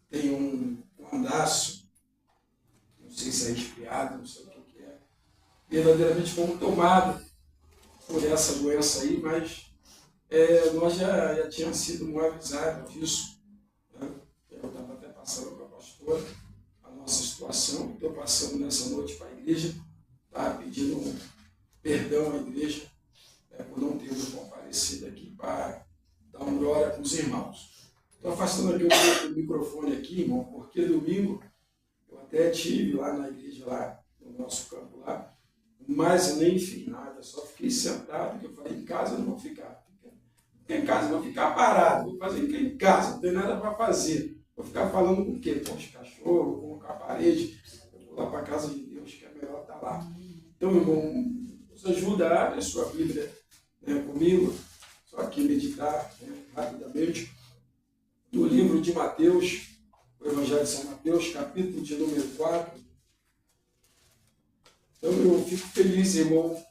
tem um andaço, não sei se é resfriado, não sei o que é. Verdadeiramente fomos tomados por essa doença aí, mas nós já tínhamos sido avisados disso, né? Eu estava até passando para a pastora a nossa situação, estou passando nessa noite para a igreja, tá? Pedindo perdão à igreja por não ter comparecido aqui para dar uma glória com os irmãos. Estou afastando aqui um pouco o microfone aqui, irmão, porque domingo eu até estive lá na igreja, lá no nosso campo lá, mas nem fiz nada, só fiquei sentado, que eu falei, em casa eu não vou ficar. Porque em casa eu vou ficar parado, vou fazer o que em casa, não tem nada para fazer. Vou ficar falando com o quê? Com os cachorros, com a parede, eu vou lá para a casa de Deus, que é melhor estar lá. Então, irmão, nos ajuda a abrir a sua Bíblia, né, comigo, só aqui meditar, né, rapidamente, no livro de Mateus, o Evangelho de São Mateus, capítulo de número 4. Então eu fico feliz, irmão,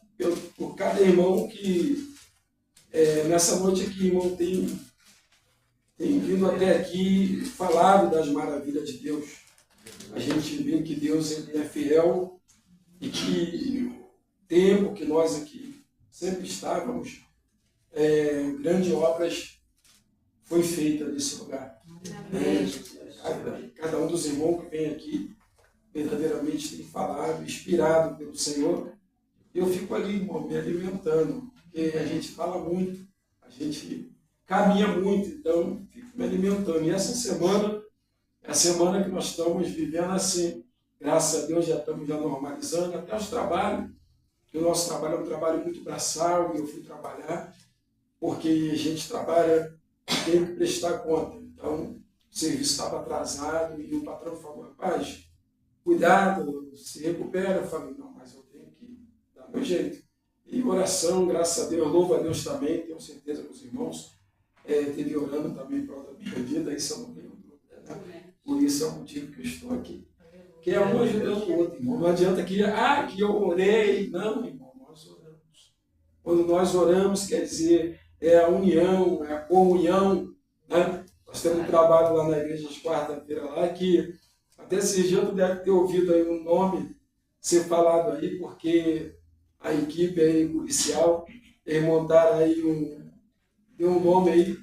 por cada irmão que nessa noite aqui, irmão, tem vindo até aqui falado das maravilhas de Deus. A gente vê que Deus ele é fiel e que o tempo que nós aqui sempre estávamos, grandes obras foi feita nesse lugar. Cada um dos irmãos que vem aqui verdadeiramente tem falado, inspirado pelo Senhor. Eu fico ali, irmão, me alimentando, porque a gente fala muito, a gente caminha muito, então fico me alimentando. E essa semana é a semana que nós estamos vivendo assim. Graças a Deus já estamos normalizando, até os trabalhos, que o nosso trabalho é um trabalho muito braçal, e eu fui trabalhar, porque a gente trabalha, tem que prestar conta. Então, o serviço estava atrasado e o patrão falou, rapaz, cuidado, se recupera. Eu falei, não, mas eu tenho que dar meu jeito. E oração, graças a Deus, louvo a Deus também, tenho certeza que os irmãos esteve orando também para a minha vida, isso eu não tenho dúvida, né? Por isso é o motivo que eu estou aqui. Que é um ajudando o outro, irmão. Não adianta que eu orei. Não, irmão, nós oramos. Quando nós oramos, quer dizer, é a união, é a comunhão, né? Nós temos um trabalho lá na igreja de quarta-feira lá, que até esse dia tu deve ter ouvido aí um nome ser falado aí, porque a equipe aí policial, eles montaram aí deu um nome aí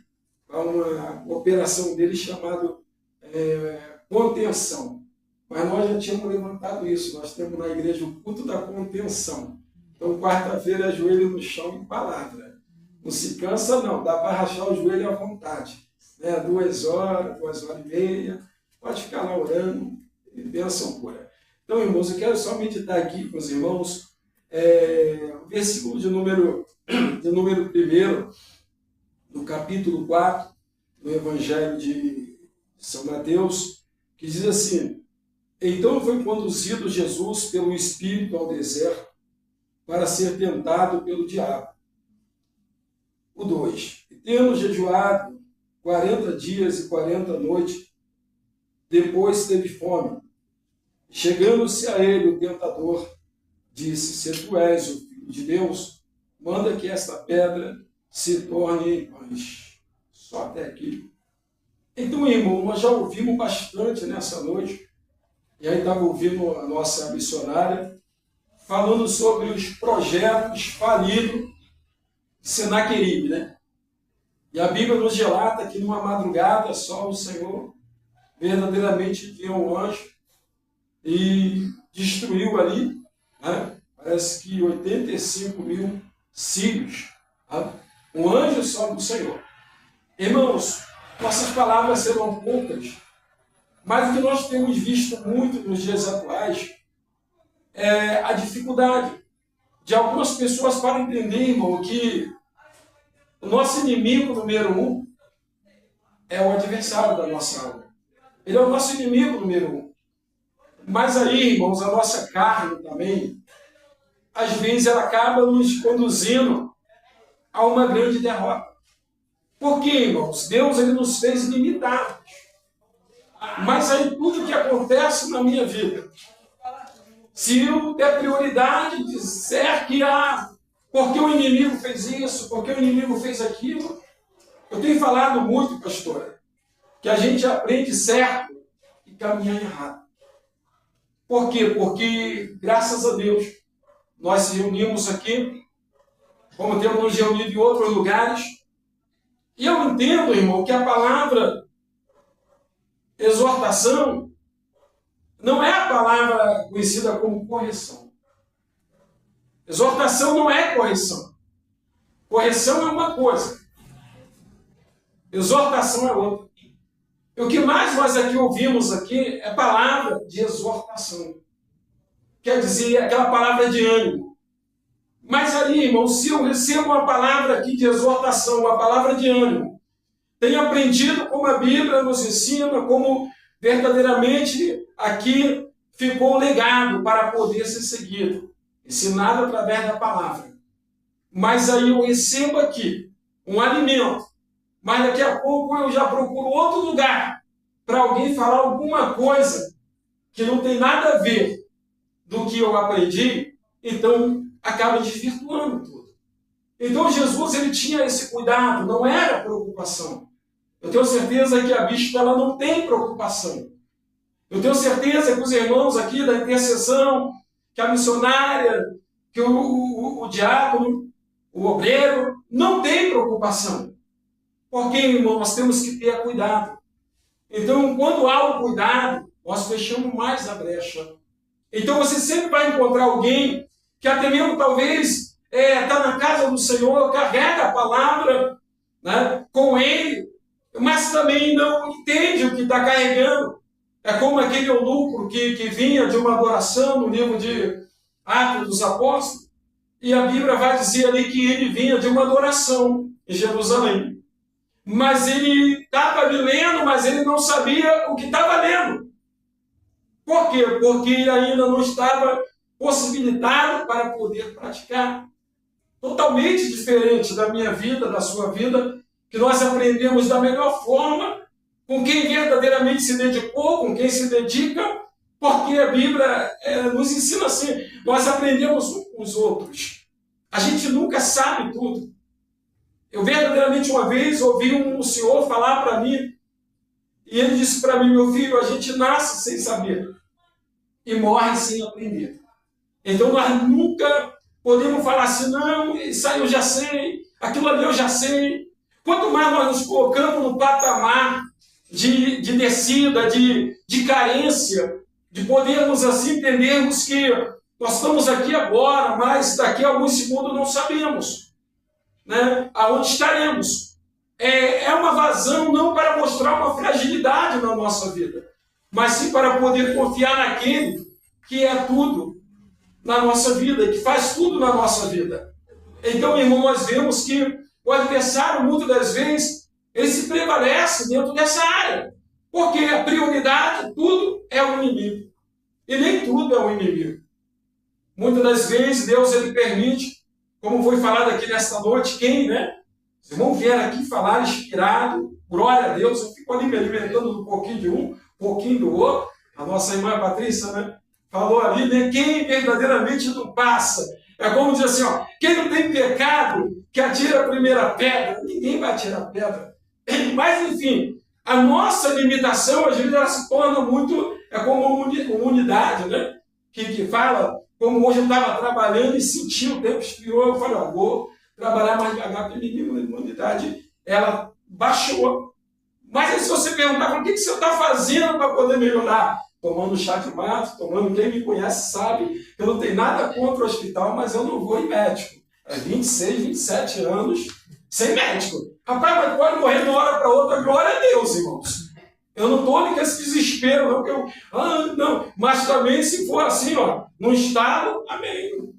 para uma operação deles chamado contenção. Mas nós já tínhamos levantado isso, nós temos na igreja o culto da contenção. Então, quarta-feira é joelho no chão e palavra. Não se cansa não, dá para rachar o joelho à vontade. 2 horas, 2 horas e meia, pode ficar lá orando, bênção pura. Então, irmãos, eu quero só meditar aqui com os irmãos, o versículo de número 1, no capítulo 4, do Evangelho de São Mateus, que diz assim, então foi conduzido Jesus pelo Espírito ao deserto para ser tentado pelo diabo. O 2, e tendo jejuado 40 dias e 40 noites, depois teve fome. Chegando-se a ele o tentador, disse, se tu és o Filho de Deus, manda que esta pedra se torne em pães. Só até aqui. Então, irmão, nós já ouvimos bastante nessa noite, e aí estava ouvindo a nossa missionária, falando sobre os projetos falidos de Senaqueribe, né? E a Bíblia nos relata que numa madrugada só o Senhor verdadeiramente enviou um anjo e destruiu ali, né? Parece que 85 mil sírios. Tá? Um anjo só do Senhor. Irmãos, nossas palavras serão poucas, mas o que nós temos visto muito nos dias atuais é a dificuldade de algumas pessoas para entender, irmão, que o nosso inimigo número 1 é o adversário da nossa alma. Ele é o nosso inimigo número 1. Mas aí, irmãos, a nossa carne também, às vezes ela acaba nos conduzindo a uma grande derrota. Por quê, irmãos? Deus ele nos fez limitados. Mas aí tudo que acontece na minha vida, se eu der prioridade, disser que porque o inimigo fez isso, porque o inimigo fez aquilo, eu tenho falado muito, pastora, que a gente aprende certo e caminha errado. Por quê? Porque, graças a Deus, nós se reunimos aqui, como temos nos reunido em outros lugares, e eu entendo, irmão, que a palavra exortação não é a palavra conhecida como correção. Exortação não é correção. Correção é uma coisa. Exortação é outra. E o que mais nós aqui ouvimos aqui é palavra de exortação. Quer dizer, aquela palavra de ânimo. Mas aí, irmão, se eu recebo uma palavra aqui de exortação, uma palavra de ânimo, tenho aprendido como a Bíblia nos ensina, como verdadeiramente aqui ficou um legado para poder ser seguido, ensinado através da palavra. Mas aí eu recebo aqui um alimento, mas daqui a pouco eu já procuro outro lugar para alguém falar alguma coisa que não tem nada a ver do que eu aprendi, então acaba desvirtuando tudo. Então Jesus ele tinha esse cuidado, não era preocupação. Eu tenho certeza que a bispa ela não tem preocupação. Eu tenho certeza que os irmãos aqui da intercessão, que a missionária, que o diácono, o obreiro, não tem preocupação. Porque, irmão, nós temos que ter cuidado. Então, quando há o cuidado, nós fechamos mais a brecha. Então, você sempre vai encontrar alguém que até mesmo talvez está na casa do Senhor, carrega a palavra, né, com ele, mas também não entende o que está carregando. É como aquele eunuco que vinha de uma adoração no livro de Atos dos Apóstolos, e a Bíblia vai dizer ali que ele vinha de uma adoração em Jerusalém. Mas ele estava lendo, mas ele não sabia o que estava lendo. Por quê? Porque ele ainda não estava possibilitado para poder praticar. Totalmente diferente da minha vida, da sua vida, que nós aprendemos da melhor forma, com quem verdadeiramente se dedicou, com quem se dedica, porque a Bíblia nos ensina assim, nós aprendemos uns com os outros. A gente nunca sabe tudo. Eu verdadeiramente uma vez ouvi um senhor falar para mim, e ele disse para mim, meu filho, a gente nasce sem saber e morre sem aprender. Então nós nunca podemos falar assim, não, isso aí eu já sei, aquilo ali eu já sei. Quanto mais nós nos colocamos no patamar de descida, de carência, de podermos assim entendermos que nós estamos aqui agora, mas daqui a alguns segundos não sabemos, né, aonde estaremos. É uma vazão não para mostrar uma fragilidade na nossa vida, mas sim para poder confiar naquele que é tudo na nossa vida, que faz tudo na nossa vida. Então, irmão, nós vemos que o adversário, muitas das vezes, ele se prevalece dentro dessa área. Porque a prioridade, tudo é o inimigo. E nem tudo é o inimigo. Muitas das vezes, Deus ele permite, como foi falado aqui nesta noite, quem, né? Os irmãos vieram aqui falar inspirado, glória a Deus, eu fico ali me alimentando um pouquinho de um pouquinho do outro. A nossa irmã Patrícia, né? Falou ali, né? Quem verdadeiramente não passa. É como dizer assim, ó, quem não tem pecado, que atira a primeira pedra. Ninguém vai atirar pedra. Mas, enfim, a nossa limitação, às vezes, ela se torna muito, como uma unidade, né? Que fala, como hoje eu estava trabalhando e senti o tempo esfriou, eu falei, ó, vou trabalhar mais devagar, porque a unidade, ela baixou. Mas aí, se você perguntar, o que você está fazendo para poder melhorar? Tomando chá de mato, tomando, quem me conhece sabe, eu não tenho nada contra o hospital, mas eu não vou em médico. É 26, 27 anos sem médico. Rapaz, mas pode morrer de uma hora para outra, glória a Deus, irmãos. Eu não estou nem com esse desespero, não, que eu, não. Mas também, se for assim, ó, no estado, amém.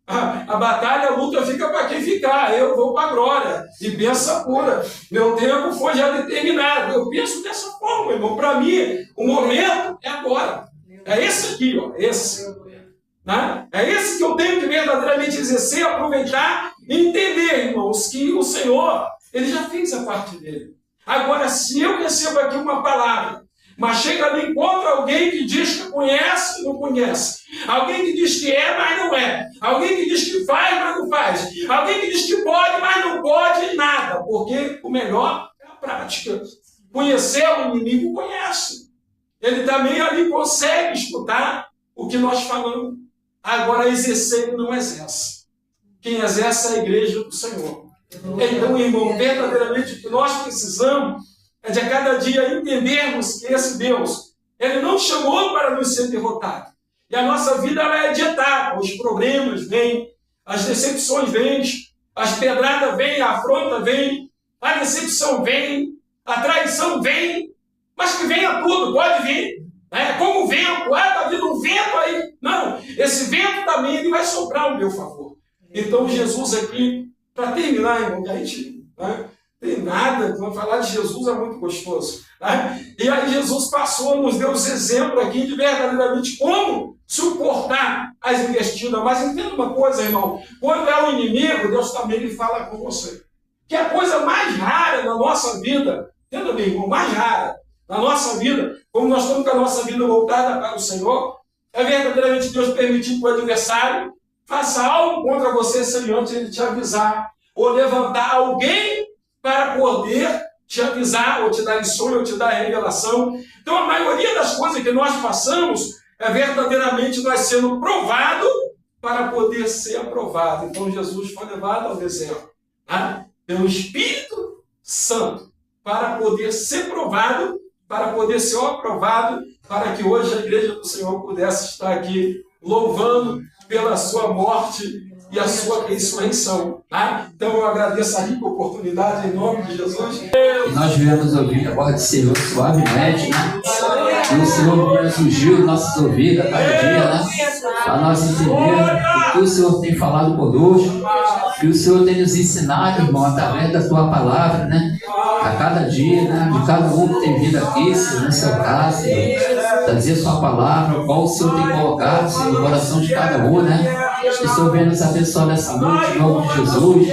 A batalha, a luta fica para quem ficar. Eu vou para a glória. E benção pura. Meu tempo foi já determinado. Eu penso dessa forma, irmão. Para mim, o momento é agora. É esse aqui, ó. Esse. Né? É esse que eu tenho que verdadeiramente exercer, aproveitar entender, irmãos, que o Senhor, Ele já fez a parte dele. Agora, se eu recebo aqui uma palavra, mas chega ali e encontra alguém que diz que conhece e não conhece. Alguém que diz que é, mas não é. Alguém que diz que faz, mas não faz. Alguém que diz que pode, mas não pode nada. Porque o melhor é a prática. Conhecer o inimigo, conhece. Ele também ali consegue escutar o que nós falamos. Agora, exercer, ele não exerce. Quem exerce é a igreja do Senhor. Então, irmão, verdadeiramente o que nós precisamos é de a cada dia entendermos que esse Deus, Ele não chamou para nos ser derrotado. E a nossa vida ela é de etapa. Os problemas vêm, as decepções vêm, as pedradas vêm, a afronta vem, a decepção vem, a traição vem, mas que venha tudo, pode vir. Né? Como o vento, está vindo um vento aí. Não, esse vento também ele vai soprar ao meu favor. Então Jesus aqui, para terminar, irmão, que a gente... Né? Tem nada, vamos falar de Jesus é muito gostoso. Né? E aí Jesus passou, nos deu os exemplos aqui de verdadeiramente como suportar as investidas. Mas entenda uma coisa, irmão, quando é o inimigo, Deus também lhe fala com você. Que é a coisa mais rara na nossa vida, entenda bem, irmão, mais rara na nossa vida, como nós estamos com a nossa vida voltada para o Senhor, é verdadeiramente Deus permitir que o adversário faça algo contra você sem antes ele te avisar, ou levantar alguém para poder te avisar, ou te dar lição, ou te dar revelação. Então, a maioria das coisas que nós passamos é verdadeiramente nós sendo provado para poder ser aprovado. Então, Jesus foi levado ao deserto, né? Pelo Espírito Santo, para poder ser provado, para poder ser aprovado, para que hoje a igreja do Senhor pudesse estar aqui louvando pela sua morte e a sua ressurreição. Tá? Então eu agradeço a rica oportunidade em nome de Jesus. E nós viemos ouvir a voz do Senhor suavemente, né? E o Senhor nos ungiu nossos ouvidos a cada dia, né? Para nós entendermos o que o Senhor tem falado conosco, que o Senhor tem nos ensinado, irmão, através da tua palavra, né? A cada dia, né? De cada um que tem vindo aqui, Senhor, no seu caso, Senhor, trazer sua palavra, qual o Senhor tem colocado, Senhor, no coração de cada um, né? Que o Senhor venha nos abençoar nessa noite, em nome de Jesus.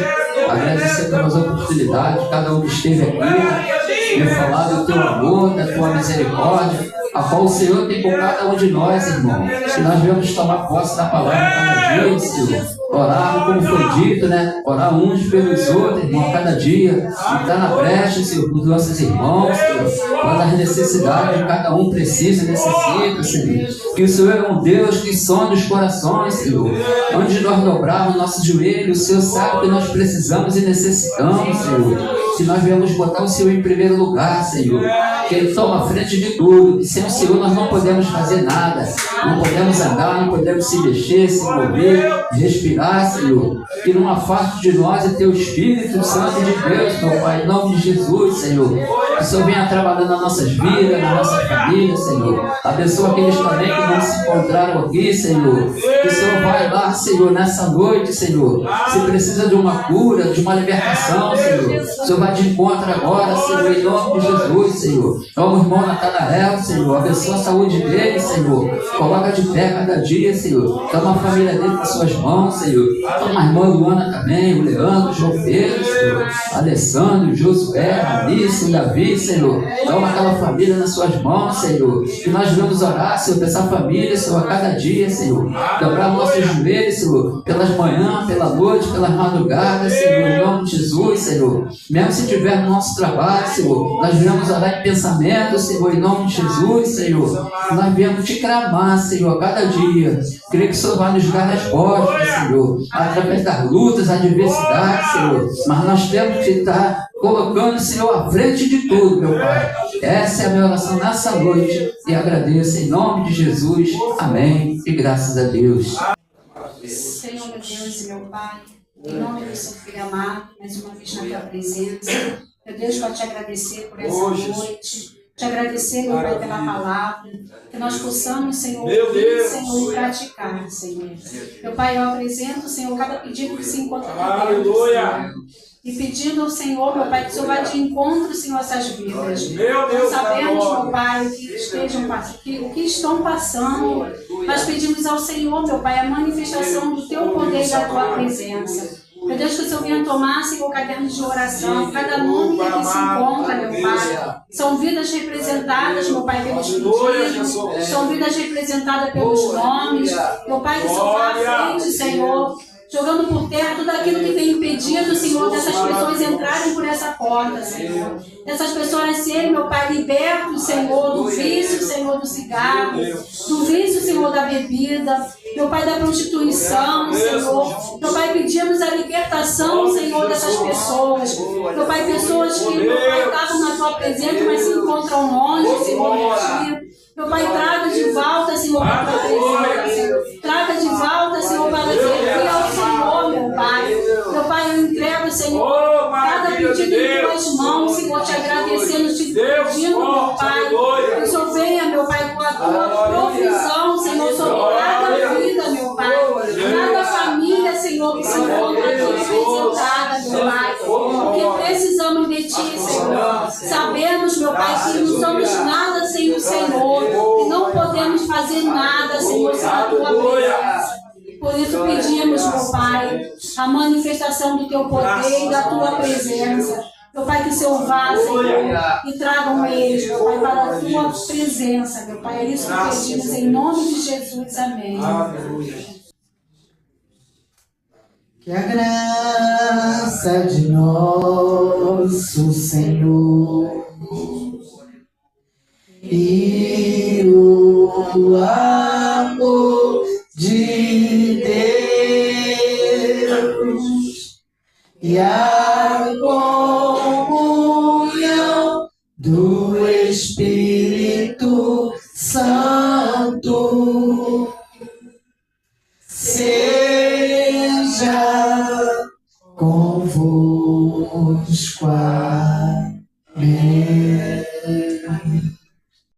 Agradecer pelas oportunidades, cada um que esteve aqui, me falar do teu amor, da tua misericórdia, a qual o Senhor tem por cada um de nós, irmão. Que nós venhamos tomar posse da palavra cada dia, Senhor. Orar, como foi dito, né? Orar uns pelos outros, irmão, a cada dia. Estar na brecha, Senhor, com nossos irmãos, Senhor. Quando as necessidades de cada um precisa, necessita, Senhor. Que o Senhor é um Deus que sonda os corações, Senhor. Onde nós dobrarmos nossos joelhos, o Senhor sabe o que nós precisamos e necessitamos, Senhor. Que nós viemos botar o Senhor em primeiro lugar, Senhor. Que Ele toma a frente de tudo. E sem o Senhor nós não podemos fazer nada. Não podemos andar, não podemos se mexer, se mover, respirar, Senhor. Que não afaste de nós o Teu Espírito Santo de Deus, meu Pai, em nome de Jesus, Senhor. Que o Senhor venha trabalhando nas nossas vidas, na nossa família, Senhor. Abençoa aqueles também que não se encontraram aqui, Senhor. Que o Senhor vai lá, Senhor, nessa noite, Senhor. Se precisa de uma cura, de uma libertação, Senhor. O Senhor vai de encontro agora, Senhor, em nome de Jesus, Senhor. Toma o irmão Natanael, Senhor. Abençoa a saúde dele, Senhor. Coloca de pé cada dia, Senhor. Toma a família dele com suas mãos, Senhor. Toma a irmã Luana também, o Leandro, o João Pedro, Senhor. Alessandro, Josué, Alice, o Davi, Senhor. Toma aquela família nas suas mãos, Senhor. Que nós vamos orar, Senhor, por essa família, Senhor, a cada dia, Senhor. Dobrar nossos joelhos, Senhor, pelas manhãs, pela noite, pelas madrugadas, Senhor, em nome de Jesus, Senhor. Mesmo se tiver no nosso trabalho, Senhor, nós viemos orar em pensamento, Senhor, em nome de Jesus, Senhor. Nós viemos te clamar, Senhor, a cada dia. Creio que o Senhor vai nos dar respostas, Senhor, através das lutas, adversidades, Senhor. Mas nós temos que estar colocando o Senhor à frente de tudo, meu Pai. Essa é a minha oração nessa noite e agradeço em nome de Jesus. Amém. E graças a Deus. Senhor, meu Deus e meu Pai, em nome do seu Filho amado, mais uma vez na tua presença. Meu Deus, para te agradecer por essa noite. Te agradecer, meu Pai, pela palavra, que nós possamos, Senhor, ouvir, Senhor, e praticar, Senhor. Meu Pai, eu apresento, Senhor, cada pedido que se encontra aqui dentro, Senhor. E pedindo ao Senhor, meu Pai, que o Senhor vá de encontro, Senhor, essas vidas. Nós sabemos, meu Pai, o que estão passando. Nós pedimos ao Senhor, meu Pai, a manifestação do Teu poder e da Tua presença. Meu Deus, que o Senhor venha tomar, Senhor, cadernos de oração, cada nome que aqui se encontra, meu Pai. São vidas representadas, meu Pai, pelos pedidos, são vidas representadas pelos nomes. Meu Pai, que o Senhor vá à frente, Senhor, jogando por terra tudo aquilo que tem impedido, Senhor, dessas pessoas entrarem por essa porta, Senhor. Dessas pessoas serem, meu Pai, libertos, Senhor, do vício, Senhor, do cigarro, do vício, Senhor, da bebida, meu Pai, da prostituição, Senhor. Meu Pai, pedimos a libertação, Senhor, dessas pessoas. Meu Pai, pessoas que, meu Pai, estavam na Tua presença, mas se encontram longe, Senhor, de Ti. Meu Pai, traga de volta, Senhor, para a Tua presença. Traga de volta, Senhor, para servir ao Senhor, meu Pai. Meu Pai, eu entrego, Senhor, cada pedido em Tuas mãos, Senhor, te agradecendo, te pedindo, meu Pai. Que o Senhor venha, meu Pai, com a Tua provisão, Senhor, sobre cada vida, meu Pai. Cada família, Senhor, que se encontra aqui representada, meu Pai. Porque precisamos de Ti, Senhor. Sabemos, meu Pai, que não somos nada sem o Senhor. E não podemos fazer nada, Senhor, sem a Tua presença. Por isso pedimos, meu Pai, a manifestação do Teu poder e da Tua presença. Meu Pai, que o Senhor vá, Senhor, e tragam eles, meu Pai, para a Tua presença, meu Pai. É isso que pedimos em nome de Jesus. Amém. Que a graça de nosso Senhor e o amor de Deus e a comunhão do Espírito Santo seja convosco. Amém.